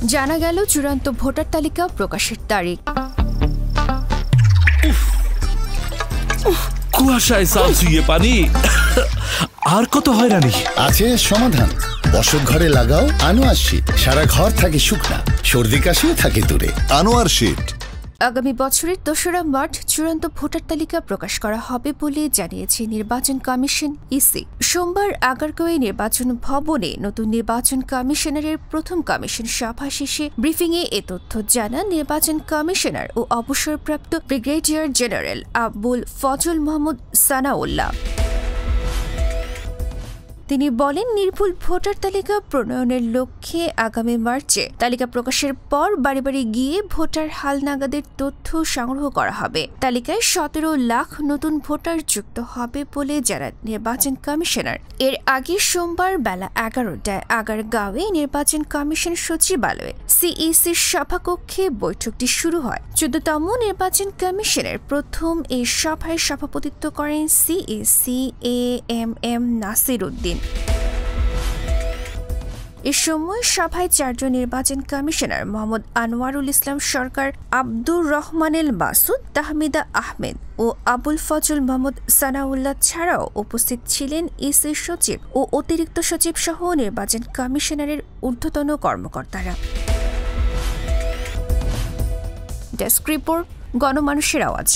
জানা গেল চূড়ান্ত ভোটার তালিকা প্রকাশের তারিখ। কুয়াশায় সালসুইয়ে পানি আর কত হয়রানি আছে সমাধান। বসত ঘরে লাগাও আনোয়ার শীট, সারা ঘর থাকে শুকনা, সর্দি কাশিও থাকে দূরে। আনোয়ার শীট। আগামী বছরের ২রা মার্চ চূড়ান্ত ভোটার তালিকা প্রকাশ করা হবে বলে জানিয়েছে নির্বাচন কমিশন ইসি। সোমবার আগারগাঁওয়ে নির্বাচন ভবনে নতুন নির্বাচন কমিশনারের প্রথম কমিশন সভা শেষে ব্রিফিংয়ে এ তথ্য জানান নির্বাচন কমিশনার ও অবসরপ্রাপ্ত ব্রিগেডিয়ার জেনারেল আবুল ফজল মোহাম্মদ সানাউল্লাহ। তিনি বলেন, নির্ভুল ভোটার তালিকা প্রণয়নের লক্ষ্যে আগামী মার্চে তালিকা প্রকাশের পর বাড়ি বাড়ি গিয়ে ভোটার হালনাগাদের তথ্য সংগ্রহ করা হবে। তালিকায় ১৭ লাখ নতুন ভোটার যুক্ত হবে বলে জানান নির্বাচন কমিশনার। এর আগে সোমবার বেলা ১১টায় আগারগাঁওয়ে নির্বাচন কমিশন সচিবালয়ে সিইসির সভাকক্ষে বৈঠকটি শুরু হয়। ১৪তম নির্বাচন কমিশনের প্রথম এই সভায় সভাপতিত্ব করেন সিইসি এএমএম নাসির উদ্দিন। এ সময় সভায় ৪ জন নির্বাচন কমিশনার মোহাম্মদ আনোয়ারুল ইসলাম সরকার, আব্দুর রহমানেল মাসুদ, তাহমিদা আহমেদ ও আবুল ফজল মোহাম্মদ সানাউল্লাহ ছাড়াও উপস্থিত ছিলেন ইসি সচিব ও অতিরিক্ত সচিব সহ নির্বাচন কমিশনারের ঊর্ধ্বতন কর্মকর্তারা। ডেস্ক রিপোর্ট, গণমানুষের আওয়াজ।